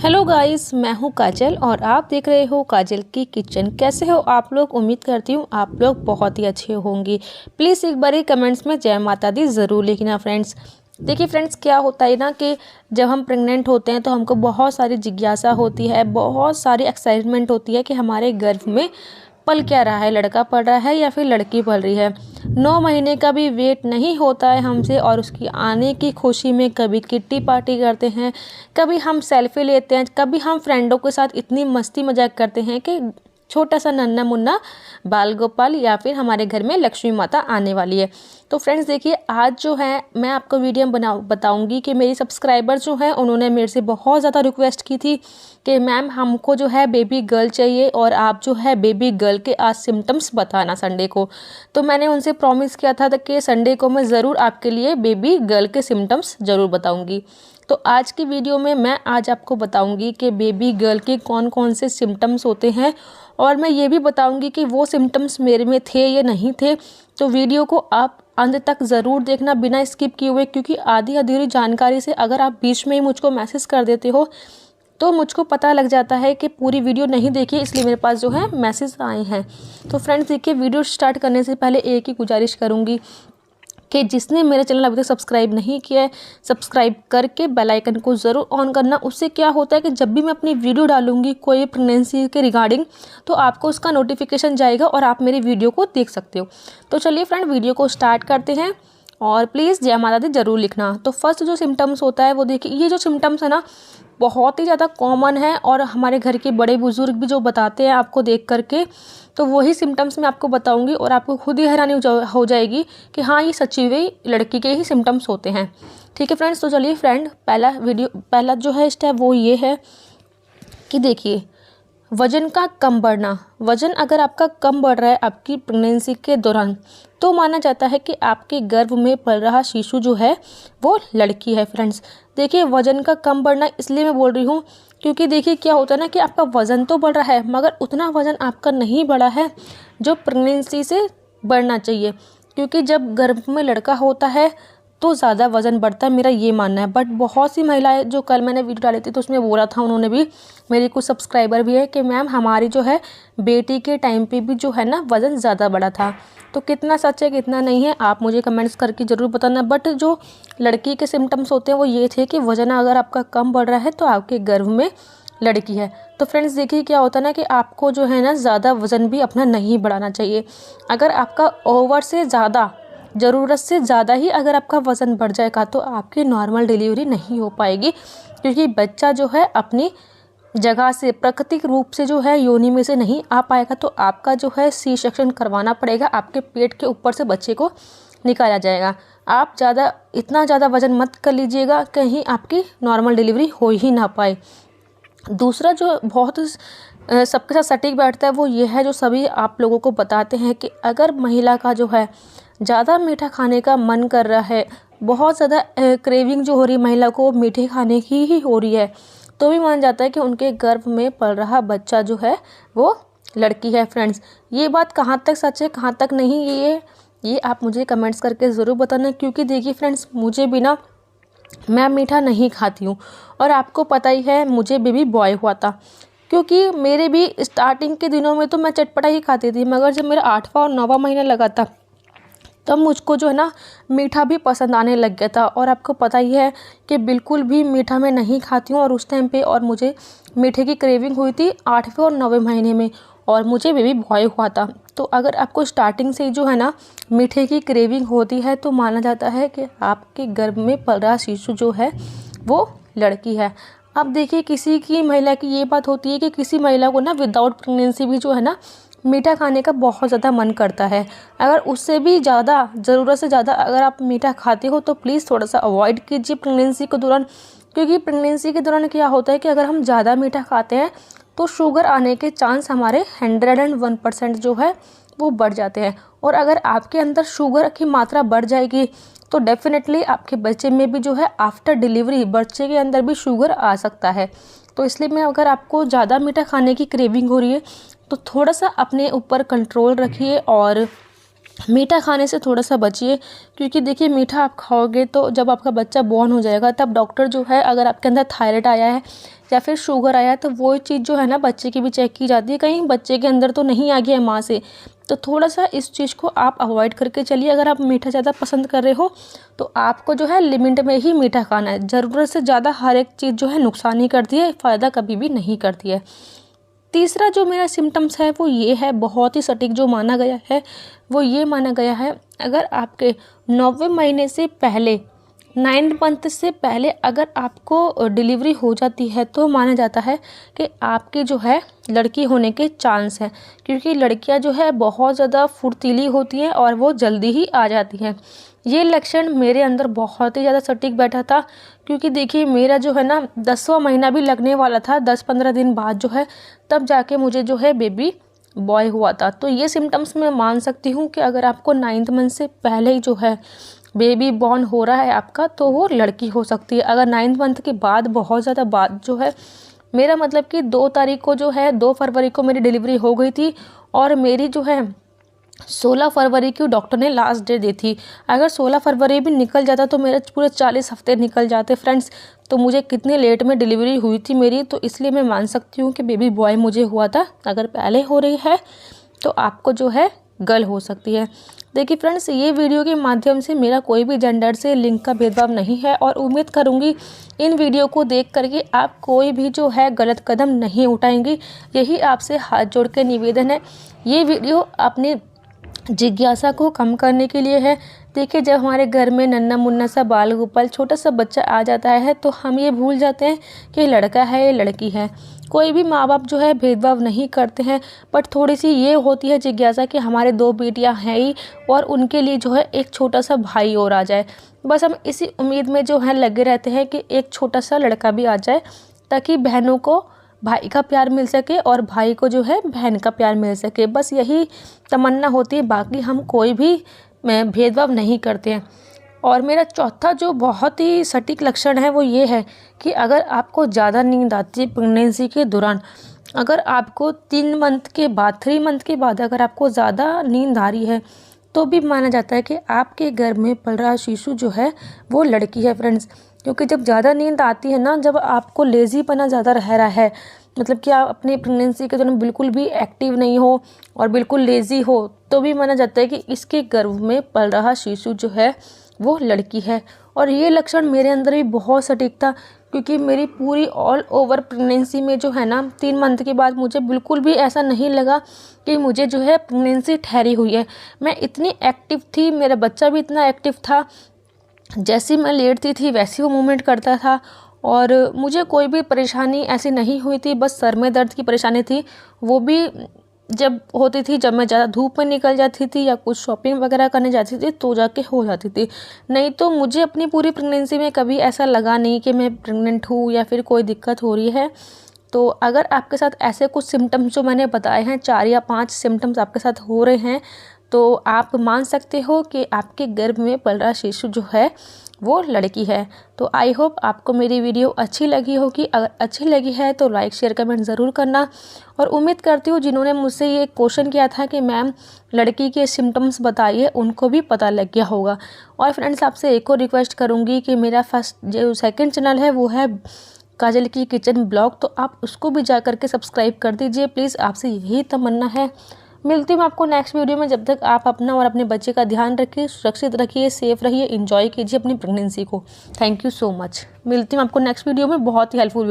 Hello guys, मैं हूं काजल और आप देख रहे हो काजल की किचन। कैसे हो आप लोग? उम्मीद करती हूं आप लोग बहुत ही अच्छे होंगे। प्लीज़ एक बार ही कमेंट्स में जय माता दी ज़रूर लिखना फ्रेंड्स। देखिए फ्रेंड्स, क्या होता है ना कि जब हम प्रेग्नेंट होते हैं तो हमको बहुत सारी जिज्ञासा होती है, बहुत सारी एक्साइटमेंट होती है कि हमारे गर्भ में पल क्या रहा है, लड़का पल रहा है या फिर लड़की पल रही है। 9 महीने का भी वेट नहीं होता है हमसे और उसकी आने की खुशी में कभी किट्टी पार्टी करते हैं, कभी हम सेल्फी लेते हैं, कभी हम फ्रेंडों के साथ इतनी मस्ती मजाक करते हैं कि छोटा सा नन्ना मुन्ना बाल गोपाल या फिर हमारे घर में लक्ष्मी माता आने वाली है। तो फ्रेंड्स देखिए, आज जो है मैं आपको वीडियो बताऊंगी कि मेरी सब्सक्राइबर जो है उन्होंने मेरे से बहुत ज़्यादा रिक्वेस्ट की थी कि मैम हमको जो है बेबी गर्ल चाहिए और आप जो है बेबी गर्ल के आज सिम्टम्स बताना संडे को। तो मैंने उनसे प्रॉमिस किया था कि संडे को मैं ज़रूर आपके लिए बेबी गर्ल के सिम्टम्स ज़रूर बताऊँगी। तो आज की वीडियो में मैं आज आपको बताऊंगी कि बेबी गर्ल के कौन कौन से सिम्टम्स होते हैं और मैं ये भी बताऊंगी कि वो सिम्टम्स मेरे में थे या नहीं थे। तो वीडियो को आप अंत तक ज़रूर देखना बिना स्किप किए हुए, क्योंकि आधी अधूरी जानकारी से अगर आप बीच में ही मुझको मैसेज कर देते हो तो मुझको पता लग जाता है कि पूरी वीडियो नहीं देखी, इसलिए मेरे पास जो है मैसेज आए हैं। तो फ्रेंड्स देखिए, वीडियो स्टार्ट करने से पहले एक ही गुजारिश करूँगी कि जिसने मेरा चैनल अभी तक सब्सक्राइब नहीं किया है, सब्सक्राइब करके बेल आइकन को ज़रूर ऑन करना। उससे क्या होता है कि जब भी मैं अपनी वीडियो डालूंगी कोई प्रेगनेंसी के रिगार्डिंग, तो आपको उसका नोटिफिकेशन जाएगा और आप मेरी वीडियो को देख सकते हो। तो चलिए फ्रेंड, वीडियो को स्टार्ट करते हैं और प्लीज़ जय माता दी ज़रूर लिखना। तो फर्स्ट जो सिम्टम्स होता है वो देखिए, ये जो सिम्टम्स है ना बहुत ही ज़्यादा कॉमन है और हमारे घर के बड़े बुजुर्ग भी जो बताते हैं आपको देख करके, तो वही सिम्टम्स मैं आपको बताऊंगी और आपको खुद ही हैरानी हो जाएगी कि हाँ, ये सच्ची हुई लड़की के ही सिम्टम्स होते हैं। ठीक है फ्रेंड्स, तो चलिए फ्रेंड, पहला जो है स्टेप वो ये है कि देखिए, वज़न का कम बढ़ना। वज़न अगर आपका कम बढ़ रहा है आपकी प्रेगनेंसी के दौरान, तो माना जाता है कि आपके गर्भ में पल रहा शिशु जो है वो लड़की है। फ्रेंड्स देखिए, वज़न का कम बढ़ना इसलिए मैं बोल रही हूँ क्योंकि देखिए क्या होता है ना कि आपका वज़न तो बढ़ रहा है मगर उतना वज़न आपका नहीं बढ़ा है जो प्रेगनेंसी से बढ़ना चाहिए। क्योंकि जब गर्भ में लड़का होता है तो ज़्यादा वज़न बढ़ता है, मेरा ये मानना है। बट बहुत सी महिलाएं, जो कल मैंने वीडियो डाली थी तो उसमें बोला था उन्होंने भी, मेरी कुछ सब्सक्राइबर भी है, कि मैम हमारी जो है बेटी के टाइम पे भी जो है ना वज़न ज़्यादा बढ़ा था। तो कितना सच है कितना नहीं है आप मुझे कमेंट्स करके ज़रूर बताना। बट जो लड़की के सिम्टम्स होते हैं वो ये थे कि वज़न अगर आपका कम बढ़ रहा है तो आपके गर्भ में लड़की है। तो फ्रेंड्स देखिए, क्या होता है ना कि आपको जो है ना ज़्यादा वज़न भी अपना नहीं बढ़ाना चाहिए। अगर आपका ओवर से ज़्यादा, ज़रूरत से ज़्यादा ही अगर आपका वज़न बढ़ जाएगा तो आपकी नॉर्मल डिलीवरी नहीं हो पाएगी, क्योंकि बच्चा जो है अपनी जगह से प्राकृतिक रूप से जो है योनि में से नहीं आ पाएगा। तो आपका जो है सी सेक्शन करवाना पड़ेगा, आपके पेट के ऊपर से बच्चे को निकाला जाएगा। आप इतना ज़्यादा वज़न मत कर लीजिएगा कहीं आपकी नॉर्मल डिलीवरी हो ही ना पाए। दूसरा जो बहुत सबके साथ सटीक बैठता है वो ये है, जो सभी आप लोगों को बताते हैं कि अगर महिला का जो है ज़्यादा मीठा खाने का मन कर रहा है, बहुत ज़्यादा क्रेविंग जो हो रही है महिला को मीठे खाने की ही हो रही है, तो भी माना जाता है कि उनके गर्भ में पल रहा बच्चा जो है वो लड़की है। फ्रेंड्स ये बात कहाँ तक सच है कहाँ तक नहीं, ये आप मुझे कमेंट्स करके ज़रूर बताना। क्योंकि देखिए फ्रेंड्स, मुझे भी ना, मैं मीठा नहीं खाती हूँ और आपको पता ही है मुझे बेबी बॉय हुआ था। क्योंकि मेरे भी स्टार्टिंग के दिनों में तो मैं चटपटा ही खाती थी, मगर जब मेरा 8वां और 9वां महीना लगा था तब मुझको जो है ना मीठा भी पसंद आने लग गया था। और आपको पता ही है कि बिल्कुल भी मीठा मैं नहीं खाती हूँ और उस टाइम पे और मुझे मीठे की क्रेविंग हुई थी 8वें और 9वें महीने में और मुझे बेबी बॉय हुआ था। तो अगर आपको स्टार्टिंग से ही जो है ना मीठे की क्रेविंग होती है तो माना जाता है कि आपके गर्भ में पल रहा शिशु जो है वो लड़की है। अब देखिए, किसी की महिला की ये बात होती है कि किसी महिला को ना विदाउट प्रेगनेंसी भी जो है ना मीठा खाने का बहुत ज़्यादा मन करता है। अगर उससे भी ज़्यादा, ज़रूरत से ज़्यादा अगर आप मीठा खाते हो तो प्लीज़ थोड़ा सा अवॉइड कीजिए प्रेगनेंसी के दौरान। क्योंकि प्रेगनेंसी के दौरान क्या होता है कि अगर हम ज़्यादा मीठा खाते हैं तो शुगर आने के चांस हमारे 101% जो है वो बढ़ जाते हैं। और अगर आपके अंदर शुगर की मात्रा बढ़ जाएगी तो डेफिनेटली आपके बच्चे में भी जो है आफ्टर डिलीवरी बच्चे के अंदर भी शुगर आ सकता है। तो इसलिए मैं, अगर आपको ज़्यादा मीठा खाने की क्रेविंग हो रही है तो थोड़ा सा अपने ऊपर कंट्रोल रखिए और मीठा खाने से थोड़ा सा बचिए। क्योंकि देखिए, मीठा आप खाओगे तो जब आपका बच्चा बॉर्न हो जाएगा तब डॉक्टर जो है, अगर आपके अंदर थायराइड आया है या फिर शुगर आया है, तो वो चीज़ जो है ना बच्चे की भी चेक की जाती है, कहीं बच्चे के अंदर तो नहीं आ गया है माँ से। तो थोड़ा सा इस चीज़ को आप अवॉइड करके चलिए। अगर आप मीठा ज़्यादा पसंद कर रहे हो तो आपको जो है लिमिट में ही मीठा खाना है। ज़रूरत से ज़्यादा हर एक चीज़ जो है नुकसान ही करती है, फ़ायदा कभी भी नहीं करती है। तीसरा जो मेरा सिम्टम्स है वो ये है, बहुत ही सटीक जो माना गया है वो ये माना गया है, अगर आपके 9वें महीने से पहले 9 मंथ से पहले अगर आपको डिलीवरी हो जाती है तो माना जाता है कि आपकी जो है लड़की होने के चांस हैं, क्योंकि लड़कियां जो है बहुत ज़्यादा फुर्तीली होती हैं और वो जल्दी ही आ जाती हैं। ये लक्षण मेरे अंदर बहुत ही ज़्यादा सटीक बैठा था, क्योंकि देखिए मेरा जो है ना 10वां महीना भी लगने वाला था, 10-15 दिन बाद जो है तब जाके मुझे जो है बेबी बॉय हुआ था। तो ये सिम्टम्स मैं मान सकती हूँ कि अगर आपको 9th मंथ से पहले ही जो है बेबी बॉर्न हो रहा है आपका, तो वो लड़की हो सकती है। अगर 9th मंथ के बाद बहुत ज़्यादा बाद जो है, मेरा मतलब कि 2 तारीख को जो है 2 फरवरी को मेरी डिलीवरी हो गई थी और मेरी जो है 16 फरवरी की डॉक्टर ने लास्ट डेट दी थी। अगर 16 फरवरी भी निकल जाता तो मेरे पूरे 40 हफ्ते निकल जाते फ्रेंड्स। तो मुझे कितनी लेट में डिलीवरी हुई थी मेरी, तो इसलिए मैं मान सकती हूँ कि बेबी बॉय मुझे हुआ था। अगर पहले हो रही है तो आपको जो है गर्ल हो सकती है। देखिए फ्रेंड्स, ये वीडियो के माध्यम से मेरा कोई भी जेंडर से लिंक का भेदभाव नहीं है और उम्मीद करूँगी इन वीडियो को देख करके आप कोई भी जो है गलत कदम नहीं उठाएंगी। यही आपसे हाथ जोड़ के निवेदन है। ये वीडियो अपने जिज्ञासा को कम करने के लिए है। देखिए, जब हमारे घर में नन्ना मुन्ना सा बाल गोपाल छोटा सा बच्चा आ जाता है तो हम ये भूल जाते हैं कि लड़का है या लड़की है। कोई भी माँ बाप जो है भेदभाव नहीं करते हैं, बट थोड़ी सी ये होती है जिज्ञासा कि हमारे 2 बेटियां हैं ही और उनके लिए जो है एक छोटा सा भाई और आ जाए। बस हम इसी उम्मीद में जो है लगे रहते हैं कि एक छोटा सा लड़का भी आ जाए, ताकि बहनों को भाई का प्यार मिल सके और भाई को जो है बहन का प्यार मिल सके। बस यही तमन्ना होती है, बाकी हम कोई भी भेदभाव नहीं करते हैं। और मेरा चौथा जो बहुत ही सटीक लक्षण है वो ये है कि अगर आपको ज़्यादा नींद आती है प्रेगनेंसी के दौरान, अगर आपको 3 मंथ के बाद 3 मंथ के बाद अगर आपको ज़्यादा नींद आ रही है तो भी माना जाता है कि आपके घर में पल रहा शिशु जो है वो लड़की है फ्रेंड्स। क्योंकि जब ज़्यादा नींद आती है ना, जब आपको लेज़ीपना ज़्यादा रह रहा है, मतलब कि आप अपनी प्रेगनेंसी के दौरान बिल्कुल भी एक्टिव नहीं हो और बिल्कुल लेज़ी हो, तो भी माना जाता है कि इसके गर्भ में पल रहा शिशु जो है वो लड़की है। और ये लक्षण मेरे अंदर भी बहुत सटीक था, क्योंकि मेरी पूरी ऑल ओवर प्रेगनेंसी में जो है ना 3 मंथ के बाद मुझे बिल्कुल भी ऐसा नहीं लगा कि मुझे जो है प्रेगनेंसी ठहरी हुई है। मैं इतनी एक्टिव थी, मेरा बच्चा भी इतना एक्टिव था, जैसी मैं लेटती थी वैसी वो मूवमेंट करता था और मुझे कोई भी परेशानी ऐसी नहीं हुई थी। बस सर में दर्द की परेशानी थी, वो भी जब होती थी जब मैं ज़्यादा धूप में निकल जाती थी या कुछ शॉपिंग वगैरह करने जाती थी तो जाके हो जाती थी। नहीं तो मुझे अपनी पूरी प्रेगनेंसी में कभी ऐसा लगा नहीं कि मैं प्रेग्नेंट हूँ या फिर कोई दिक्कत हो रही है। तो अगर आपके साथ ऐसे कुछ सिम्टम्स जो मैंने बताए हैं, 4 या 5 सिम्टम्स आपके साथ हो रहे हैं, तो आप मान सकते हो कि आपके गर्भ में पल रहा शिशु जो है वो लड़की है। तो आई होप आपको मेरी वीडियो अच्छी लगी होगी। अगर अच्छी लगी है तो लाइक शेयर कमेंट ज़रूर करना। और उम्मीद करती हूँ जिन्होंने मुझसे ये क्वेश्चन किया था कि मैम लड़की के सिम्टम्स बताइए, उनको भी पता लग गया होगा। और फ्रेंड्स, आपसे एक और रिक्वेस्ट करूँगी कि मेरा जो सेकंड चैनल है वो है काजल की किचन ब्लॉग, तो आप उसको भी जा करके सब्सक्राइब कर दीजिए प्लीज़। आपसे यही तमन्ना है। मिलती हूँ आपको नेक्स्ट वीडियो में। जब तक आप अपना और अपने बच्चे का ध्यान रखिए, सुरक्षित रखिए, सेफ रहिए, एंजॉय कीजिए अपनी प्रेगनेंसी को। Thank you so much. मिलती हूँ आपको नेक्स्ट वीडियो में बहुत ही हेल्पफुल वीडियो।